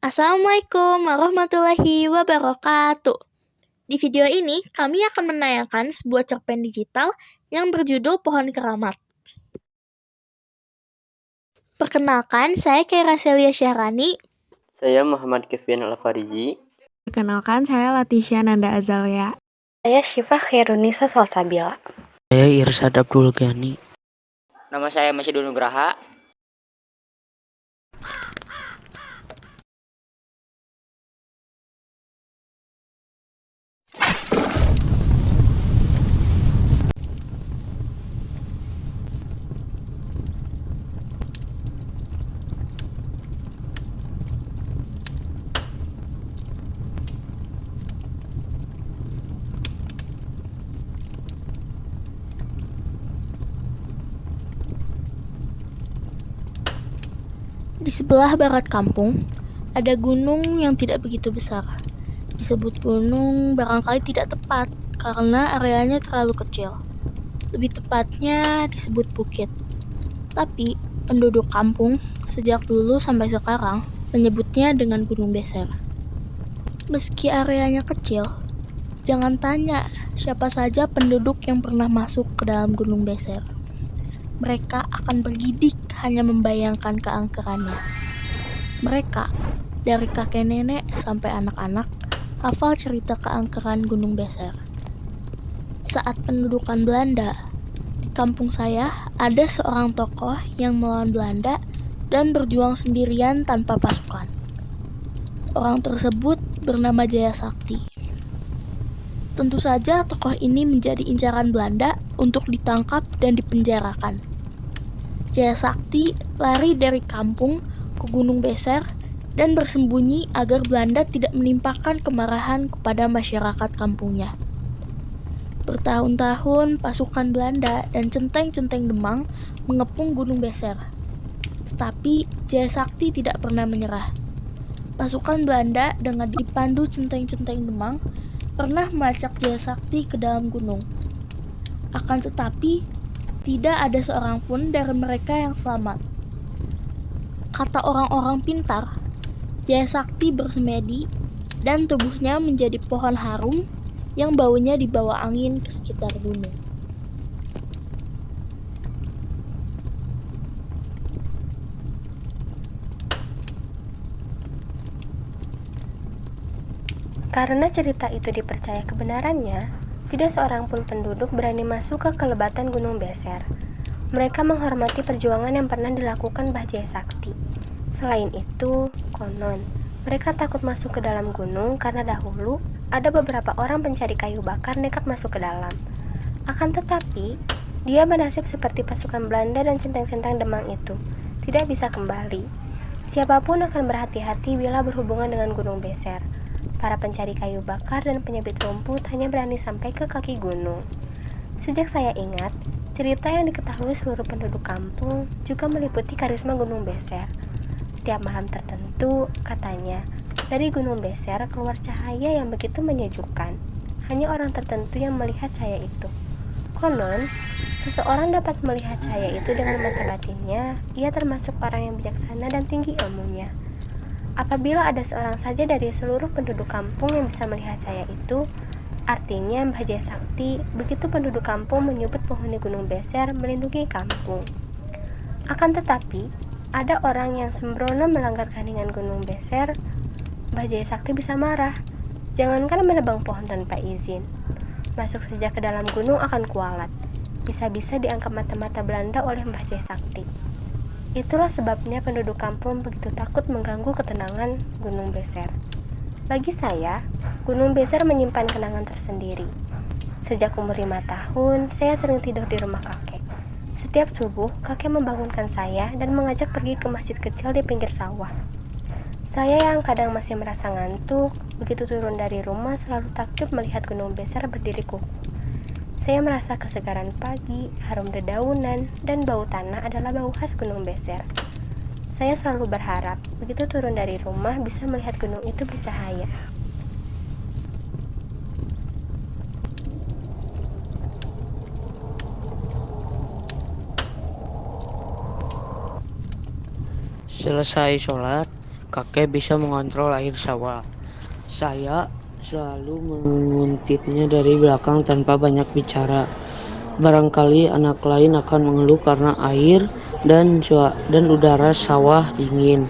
Assalamualaikum warahmatullahi wabarakatuh. Di video ini, kami akan menayangkan sebuah cerpen digital yang berjudul Pohon Keramat. Perkenalkan, saya Kaira Celia Syahrani. Saya Muhammad Kevin Al-Farizi. Perkenalkan, saya Latisha Nanda Azalia. Saya Syifa Khairunisa Salsabila. Saya Irsyad Abdul Ghani. Nama saya Masyidur Nugraha. Di sebelah barat kampung, ada gunung yang tidak begitu besar. Disebut gunung barangkali tidak tepat karena areanya terlalu kecil. Lebih tepatnya disebut bukit. Tapi penduduk kampung sejak dulu sampai sekarang menyebutnya dengan Gunung Beser. Meski areanya kecil, jangan tanya siapa saja penduduk yang pernah masuk ke dalam Gunung Beser. Mereka akan bergidik hanya membayangkan keangkerannya. Mereka, dari kakek nenek sampai anak-anak, hafal cerita keangkeran Gunung Beser. Saat pendudukan Belanda, di kampung saya ada seorang tokoh yang melawan Belanda dan berjuang sendirian tanpa pasukan. Orang tersebut bernama Jaya Sakti. Tentu saja tokoh ini menjadi incaran Belanda untuk ditangkap dan dipenjarakan. Jaya Sakti lari dari kampung ke Gunung Beser dan bersembunyi agar Belanda tidak menimpakan kemarahan kepada masyarakat kampungnya. Bertahun-tahun pasukan Belanda dan centeng-centeng Demang mengepung Gunung Beser. Tetapi Jaya Sakti tidak pernah menyerah. Pasukan Belanda dengan dipandu centeng-centeng Demang pernah melacak Jaya Sakti ke dalam gunung. Akan tetapi, tidak ada seorang pun dari mereka yang selamat. Kata orang-orang pintar, Jaya Sakti bersemedi dan tubuhnya menjadi pohon harum yang baunya dibawa angin ke sekitar gunung. Karena cerita itu dipercaya kebenarannya, tidak seorang pun penduduk berani masuk ke kelebatan Gunung Beser. Mereka menghormati perjuangan yang pernah dilakukan Mbah Jaya Sakti. Selain itu, konon, mereka takut masuk ke dalam gunung karena dahulu ada beberapa orang pencari kayu bakar nekat masuk ke dalam. Akan tetapi, dia bernasib seperti pasukan Belanda dan centeng-centeng Demang itu, tidak bisa kembali. Siapapun akan berhati-hati bila berhubungan dengan Gunung Beser. Para pencari kayu bakar dan penyebit rumput hanya berani sampai ke kaki gunung. Sejak saya ingat, cerita yang diketahui seluruh penduduk kampung juga meliputi karisma Gunung Beser. Setiap malam tertentu, katanya, dari Gunung Beser keluar cahaya yang begitu menyejukkan. Hanya orang tertentu yang melihat cahaya itu. Konon, seseorang dapat melihat cahaya itu dengan mata batinnya. Ia termasuk orang yang bijaksana dan tinggi ilmunya. Apabila ada seorang saja dari seluruh penduduk kampung yang bisa melihat cahaya itu, artinya Mbah Jaya Sakti, begitu penduduk kampung menyebut penghuni Gunung Beser melindungi kampung. Akan tetapi, ada orang yang sembrono melanggar keheningan Gunung Beser, Mbah Jaya Sakti bisa marah. Jangankan menebang pohon tanpa izin, masuk saja ke dalam gunung akan kualat. Bisa-bisa diangkat mata-mata Belanda oleh Mbah Jaya Sakti. Itulah sebabnya penduduk kampung begitu takut mengganggu ketenangan Gunung Beser. Bagi saya, Gunung Beser menyimpan kenangan tersendiri. Sejak umur 5 tahun, saya sering tidur di rumah kakek. Setiap subuh, kakek membangunkan saya dan mengajak pergi ke masjid kecil di pinggir sawah. Saya yang kadang masih merasa ngantuk, begitu turun dari rumah selalu takjub melihat Gunung Beser berdiri kukuh. Saya merasa kesegaran pagi, harum dedaunan, dan bau tanah adalah bau khas Gunung Beser. Saya selalu berharap, begitu turun dari rumah bisa melihat gunung itu bercahaya. Selesai sholat, kakek bisa mengontrol air sawah. Saya selalu menguntitnya dari belakang tanpa banyak bicara. Barangkali anak lain akan mengeluh karena air dan udara sawah dingin.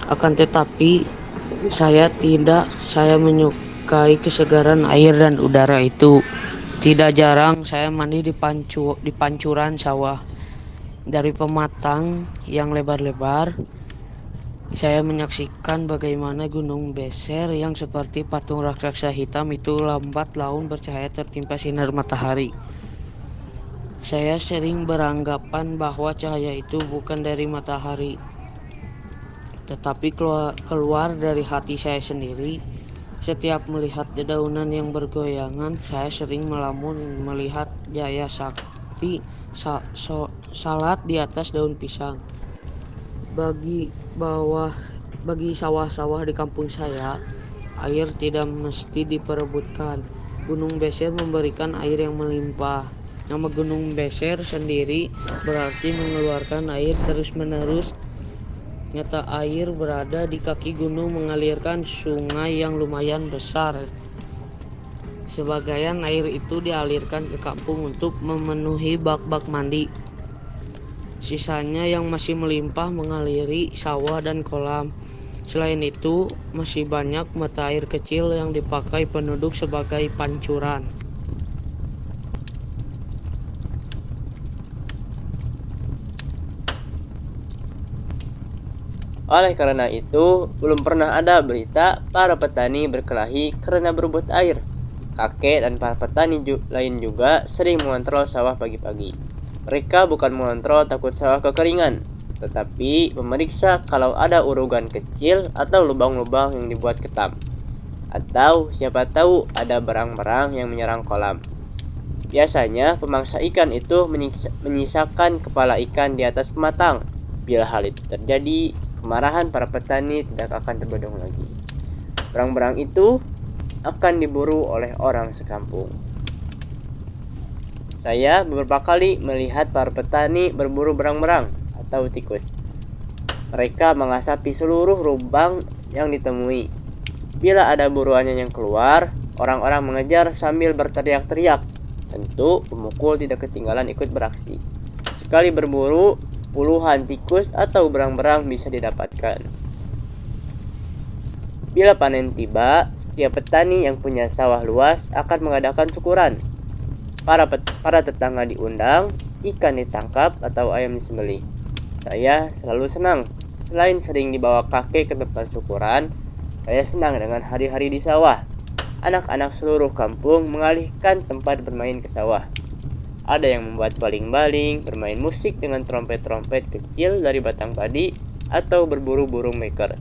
Akan tetapi saya tidak. Saya menyukai kesegaran air dan udara itu. Tidak jarang saya mandi di pancuran sawah. Dari pematang yang lebar-lebar, saya menyaksikan bagaimana gunung beser yang seperti patung raksasa hitam itu lambat laun bercahaya tertimpa sinar matahari. Saya sering beranggapan bahwa cahaya itu bukan dari matahari, tetapi keluar dari hati saya sendiri. Setiap melihat dedaunan yang bergoyangan, saya sering melamun melihat Jaya Sakti salat di atas daun pisang. Bagi sawah-sawah di kampung saya, air tidak mesti diperebutkan. Gunung Beser memberikan air yang melimpah. Nama Gunung Beser sendiri berarti mengeluarkan air terus-menerus. Nyata air berada di kaki gunung mengalirkan sungai yang lumayan besar. Sebagian air itu dialirkan ke kampung untuk memenuhi bak-bak mandi. Sisanya yang masih melimpah mengaliri sawah dan kolam. Selain itu, masih banyak mata air kecil yang dipakai penduduk sebagai pancuran. Oleh karena itu, belum pernah ada berita para petani berkelahi karena berebut air. Kakek dan para petani lain juga sering mengontrol sawah pagi-pagi. Mereka bukan mengontrol takut sawah kekeringan, tetapi memeriksa kalau ada urugan kecil atau lubang-lubang yang dibuat ketam. Atau siapa tahu ada berang-berang yang menyerang kolam. Biasanya pemangsa ikan itu menyisakan kepala ikan di atas pematang. Bila hal itu terjadi, kemarahan para petani tidak akan terbendung lagi. Berang-berang itu akan diburu oleh orang sekampung. Saya beberapa kali melihat para petani berburu berang-berang atau tikus. Mereka mengasapi seluruh lubang yang ditemui. Bila ada buruannya yang keluar, orang-orang mengejar sambil berteriak-teriak. Tentu pemukul tidak ketinggalan ikut beraksi. Sekali berburu, puluhan tikus atau berang-berang bisa didapatkan. Bila panen tiba, setiap petani yang punya sawah luas akan mengadakan syukuran. Para tetangga diundang, ikan ditangkap atau ayam disembelih. Saya selalu senang. Selain sering dibawa kakek ke tempat syukuran, saya senang dengan hari-hari di sawah. Anak-anak seluruh kampung mengalihkan tempat bermain ke sawah. Ada yang membuat baling-baling, bermain musik dengan trompet-trompet kecil dari batang padi, atau berburu burung meker.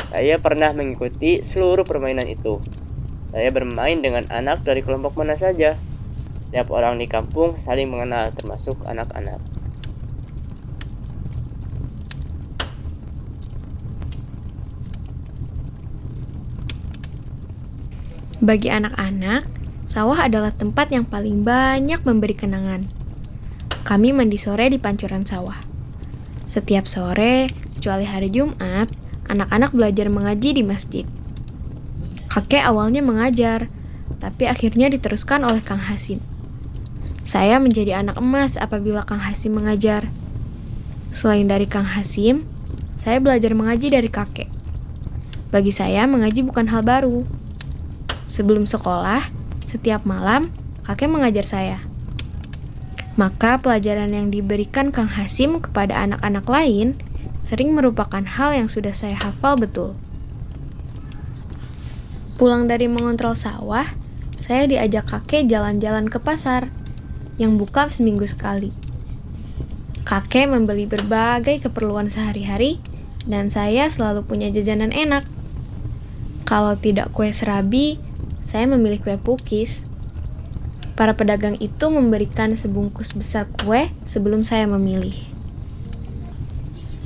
Saya pernah mengikuti seluruh permainan itu. Saya bermain dengan anak dari kelompok mana saja. Setiap orang di kampung saling mengenal, termasuk anak-anak. Bagi anak-anak, sawah adalah tempat yang paling banyak memberi kenangan. Kami mandi sore di pancuran sawah. Setiap sore, kecuali hari Jumat, anak-anak belajar mengaji di masjid. Kakek awalnya mengajar, tapi akhirnya diteruskan oleh Kang Hasim. Saya menjadi anak emas apabila Kang Hasim mengajar. Selain dari Kang Hasim, saya belajar mengaji dari kakek. Bagi saya, mengaji bukan hal baru. Sebelum sekolah, setiap malam, kakek mengajar saya. Maka pelajaran yang diberikan Kang Hasim kepada anak-anak lain sering merupakan hal yang sudah saya hafal betul. Pulang dari mengontrol sawah, saya diajak kakek jalan-jalan ke pasar yang buka seminggu sekali. Kakek membeli berbagai keperluan sehari-hari dan saya selalu punya jajanan enak. Kalau tidak kue serabi, saya memilih kue pukis. Para pedagang itu memberikan sebungkus besar kue sebelum saya memilih.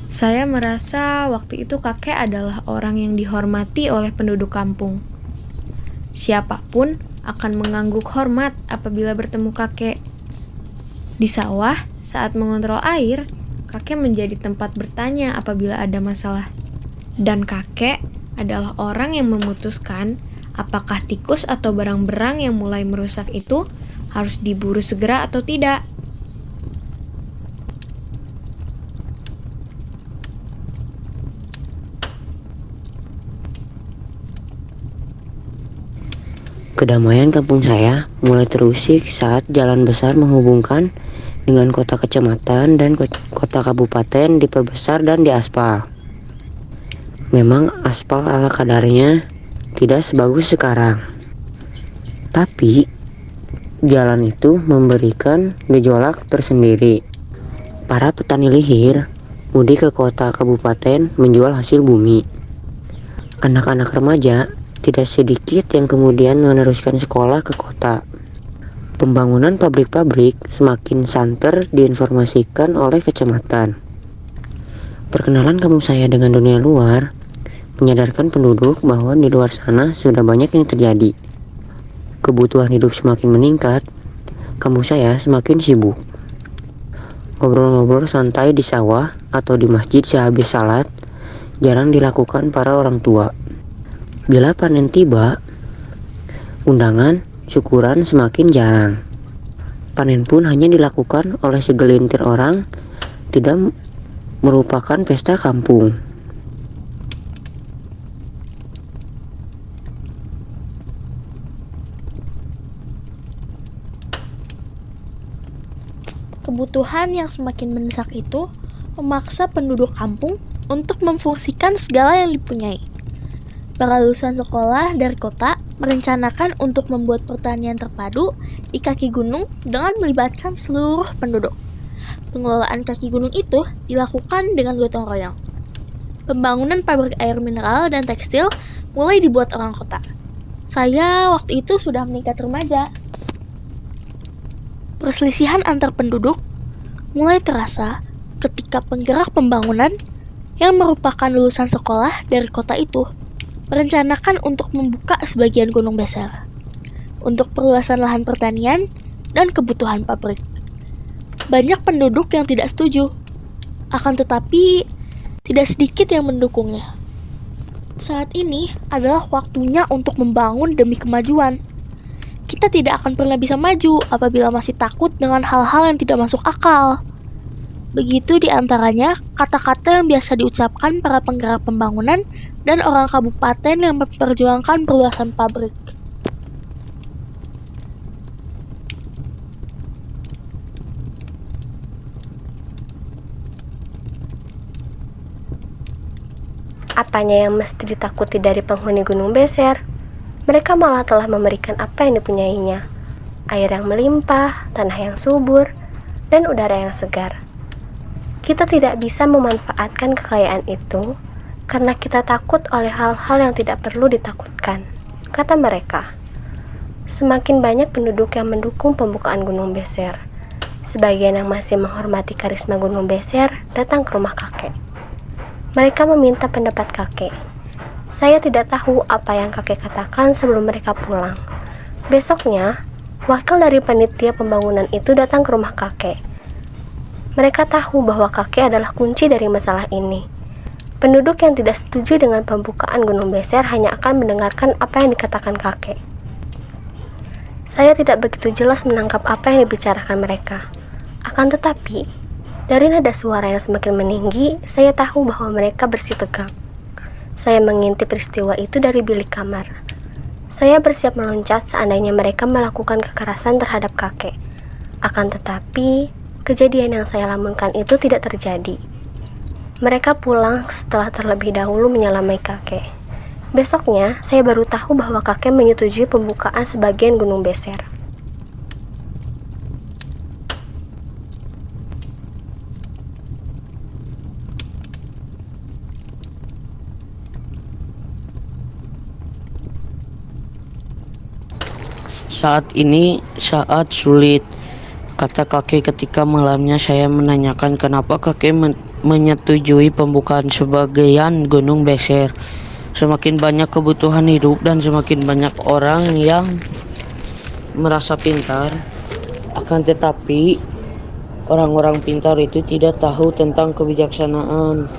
Saya merasa waktu itu kakek adalah orang yang dihormati oleh penduduk kampung. Siapapun akan mengangguk hormat apabila bertemu kakek. Di sawah, saat mengontrol air, kakek menjadi tempat bertanya apabila ada masalah. Dan kakek adalah orang yang memutuskan apakah tikus atau berang-berang yang mulai merusak itu harus diburu segera atau tidak. Kedamaian kampung saya mulai terusik saat jalan besar menghubungkan dengan kota kecamatan dan kota kabupaten diperbesar dan diaspal. Memang aspal ala kadarnya tidak sebagus sekarang. Tapi jalan itu memberikan gejolak tersendiri. Para petani lihir mudik ke kota kabupaten menjual hasil bumi. Anak-anak remaja tidak sedikit yang kemudian meneruskan sekolah ke kota. Pembangunan pabrik-pabrik semakin santer diinformasikan oleh kecamatan. Perkenalan kampung saya dengan dunia luar menyadarkan penduduk bahwa di luar sana sudah banyak yang terjadi. Kebutuhan hidup semakin meningkat, kampung saya semakin sibuk. Ngobrol-ngobrol santai di sawah atau di masjid sehabis salat jarang dilakukan para orang tua. Bila panen tiba, undangan syukuran semakin jarang. Panen pun hanya dilakukan oleh segelintir orang, tidak merupakan pesta kampung. Kebutuhan yang semakin mendesak itu memaksa penduduk kampung untuk memfungsikan segala yang dipunyai. Para lulusan sekolah dari kota merencanakan untuk membuat pertanian terpadu di kaki gunung dengan melibatkan seluruh penduduk. Pengelolaan kaki gunung itu dilakukan dengan gotong royong. Pembangunan pabrik air mineral dan tekstil mulai dibuat orang kota. Saya waktu itu sudah meningkat remaja. Perselisihan antar penduduk mulai terasa ketika penggerak pembangunan yang merupakan lulusan sekolah dari kota itu merencanakan untuk membuka sebagian gunung besar untuk perluasan lahan pertanian dan kebutuhan pabrik. Banyak penduduk yang tidak setuju, akan tetapi tidak sedikit yang mendukungnya. Saat ini adalah waktunya untuk membangun demi kemajuan. Kita tidak akan pernah bisa maju apabila masih takut dengan hal-hal yang tidak masuk akal. Begitu diantaranya kata-kata yang biasa diucapkan para penggerak pembangunan dan orang kabupaten yang memperjuangkan perluasan pabrik. Apanya yang mesti ditakuti dari penghuni Gunung Beser? Mereka malah telah memberikan apa yang dipunyainya. Air yang melimpah, tanah yang subur, dan udara yang segar. Kita tidak bisa memanfaatkan kekayaan itu karena kita takut oleh hal-hal yang tidak perlu ditakutkan, kata mereka. Semakin banyak penduduk yang mendukung pembukaan Gunung Beser. Sebagian yang masih menghormati karisma Gunung Beser datang ke rumah kakek. Mereka meminta pendapat kakek. Saya tidak tahu apa yang kakek katakan sebelum mereka pulang. Besoknya, wakil dari panitia pembangunan itu datang ke rumah kakek. Mereka tahu bahwa kakek adalah kunci dari masalah ini. Penduduk yang tidak setuju dengan pembukaan Gunung Beser hanya akan mendengarkan apa yang dikatakan kakek. Saya tidak begitu jelas menangkap apa yang dibicarakan mereka. Akan tetapi, dari nada suara yang semakin meninggi, saya tahu bahwa mereka bersih tegang. Saya mengintip peristiwa itu dari bilik kamar. Saya bersiap meloncat seandainya mereka melakukan kekerasan terhadap kakek. Akan tetapi, kejadian yang saya lamunkan itu tidak terjadi. Mereka pulang setelah terlebih dahulu menyelamai kakek. Besoknya, saya baru tahu bahwa kakek menyetujui pembukaan sebagian Gunung Beser. Saat ini saat sulit, kata kakek ketika malamnya saya menanyakan kenapa kakek menyetujui pembukaan sebagian Gunung Beser. Semakin banyak kebutuhan hidup dan semakin banyak orang yang merasa pintar. Akan tetapi, orang-orang pintar itu tidak tahu tentang kebijaksanaan.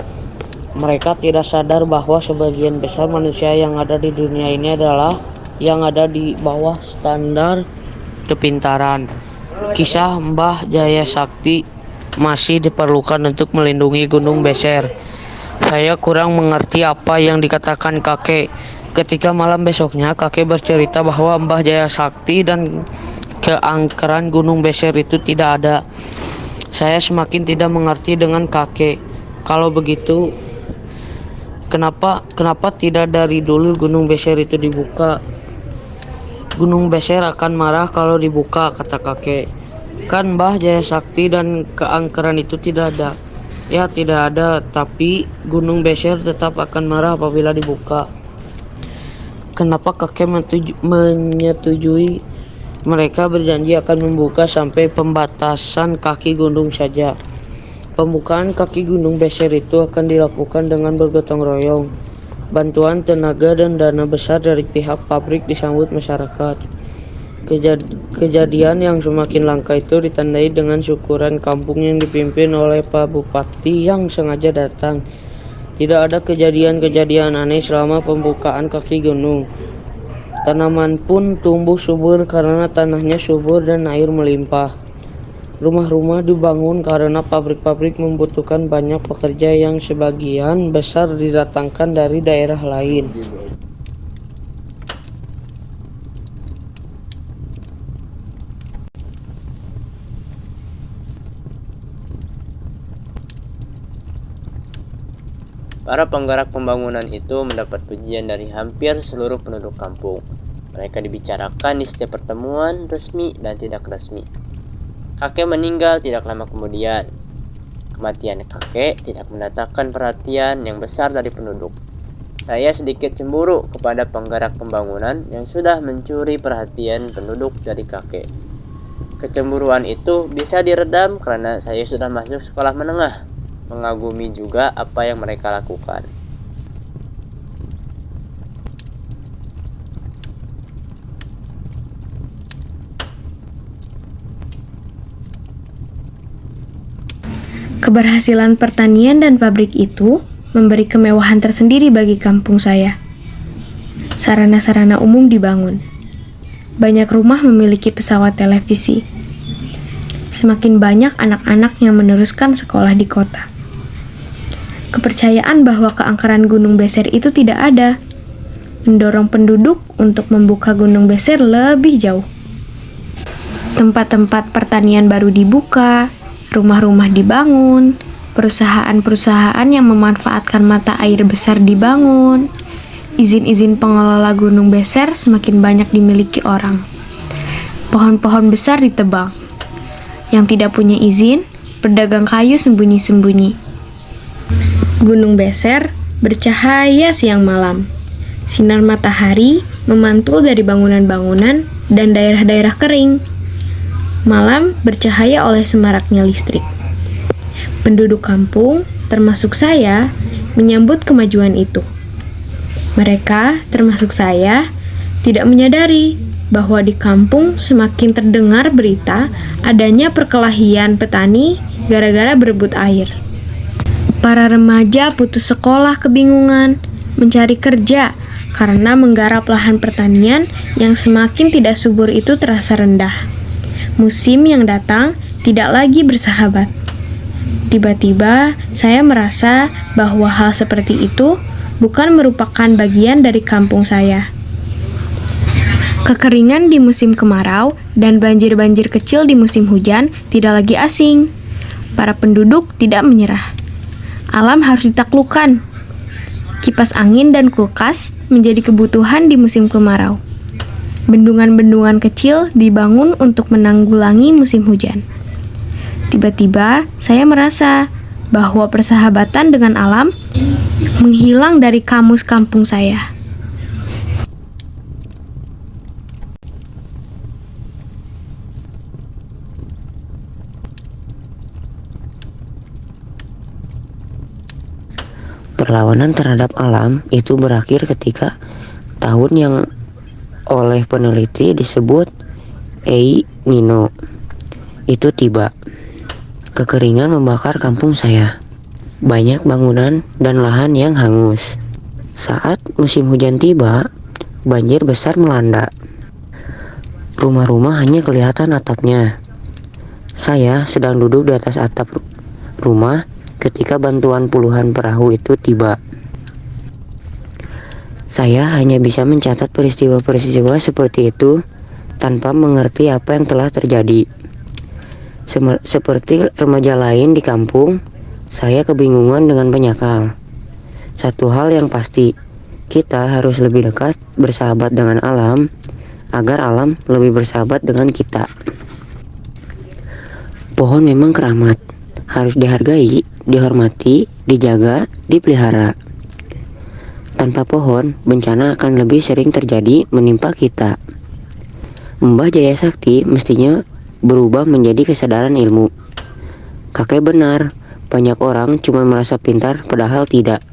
Mereka tidak sadar bahwa sebagian besar manusia yang ada di dunia ini adalah yang ada di bawah standar kepintaran. Kisah Mbah Jaya Sakti masih diperlukan untuk melindungi Gunung Beser. Saya kurang mengerti apa yang dikatakan kakek. Ketika malam besoknya, kakek bercerita bahwa Mbah Jaya Sakti dan keangkeran Gunung Beser itu tidak ada. Saya semakin tidak mengerti dengan kakek. Kalau begitu, kenapa tidak dari dulu Gunung Beser itu dibuka? Gunung Beser akan marah kalau dibuka, kata kakek. Kan Mbah Jaya Sakti dan keangkeran itu tidak ada. Ya, tidak ada, tapi Gunung Beser tetap akan marah apabila dibuka. Kenapa kakek menyetujui? Mereka berjanji akan membuka sampai pembatasan kaki gunung saja. Pembukaan kaki Gunung Beser itu akan dilakukan dengan bergotong royong. Bantuan tenaga dan dana besar dari pihak pabrik disambut masyarakat. Kejadian yang semakin langka itu ditandai dengan syukuran kampung yang dipimpin oleh Pak Bupati yang sengaja datang. Tidak ada kejadian-kejadian aneh selama pembukaan kaki gunung. Tanaman pun tumbuh subur karena tanahnya subur dan air melimpah. Rumah-rumah dibangun karena pabrik-pabrik membutuhkan banyak pekerja yang sebagian besar didatangkan dari daerah lain. Para penggerak pembangunan itu mendapat pujian dari hampir seluruh penduduk kampung. Mereka dibicarakan di setiap pertemuan resmi dan tidak resmi. Kakek meninggal tidak lama kemudian. Kematian kakek tidak mendatangkan perhatian yang besar dari penduduk. Saya sedikit cemburu kepada penggerak pembangunan yang sudah mencuri perhatian penduduk dari kakek. Kecemburuan itu bisa diredam karena saya sudah masuk sekolah menengah. Mengagumi juga apa yang mereka lakukan. Keberhasilan pertanian dan pabrik itu memberi kemewahan tersendiri bagi kampung saya. Sarana-sarana umum dibangun. Banyak rumah memiliki pesawat televisi. Semakin banyak anak-anak yang meneruskan sekolah di kota. Kepercayaan bahwa keangkeran Gunung Beser itu tidak ada, mendorong penduduk untuk membuka Gunung Beser lebih jauh. Tempat-tempat pertanian baru dibuka, rumah-rumah dibangun, perusahaan-perusahaan yang memanfaatkan mata air besar dibangun, izin-izin pengelola Gunung Beser semakin banyak dimiliki orang. Pohon-pohon besar ditebang. Yang tidak punya izin, berdagang kayu sembunyi-sembunyi. Gunung Beser bercahaya siang malam. Sinar matahari memantul dari bangunan-bangunan dan daerah-daerah kering. Malam bercahaya oleh semaraknya listrik. Penduduk kampung, termasuk saya, menyambut kemajuan itu. Mereka, termasuk saya, tidak menyadari bahwa di kampung semakin terdengar berita adanya perkelahian petani gara-gara berebut air. Para remaja putus sekolah kebingungan, mencari kerja karena menggarap lahan pertanian yang semakin tidak subur itu terasa rendah. Musim yang datang tidak lagi bersahabat. Tiba-tiba saya merasa bahwa hal seperti itu bukan merupakan bagian dari kampung saya. Kekeringan di musim kemarau dan banjir-banjir kecil di musim hujan tidak lagi asing. Para penduduk tidak menyerah. Alam harus ditaklukkan. Kipas angin dan kulkas menjadi kebutuhan di musim kemarau. Bendungan-bendungan kecil dibangun untuk menanggulangi musim hujan. Tiba-tiba saya merasa bahwa persahabatan dengan alam menghilang dari kamus kampung saya. Perlawanan terhadap alam itu berakhir ketika tahun yang oleh peneliti disebut El Nino itu tiba. Kekeringan membakar kampung saya. Banyak bangunan dan lahan yang hangus. Saat musim hujan tiba, banjir besar melanda. Rumah-rumah hanya kelihatan atapnya. Saya sedang duduk di atas atap rumah ketika bantuan puluhan perahu itu tiba. Saya hanya bisa mencatat peristiwa-peristiwa seperti itu tanpa mengerti apa yang telah terjadi. Seperti remaja lain di kampung, saya kebingungan dengan penyakal. Satu hal yang pasti, kita harus lebih dekat bersahabat dengan alam agar alam lebih bersahabat dengan kita. Pohon memang keramat, harus dihargai, dihormati, dijaga, dipelihara. Tanpa pohon, bencana akan lebih sering terjadi menimpa kita. Mbah Jaya Sakti mestinya berubah menjadi kesadaran ilmu. Kakek benar, banyak orang cuma merasa pintar padahal tidak.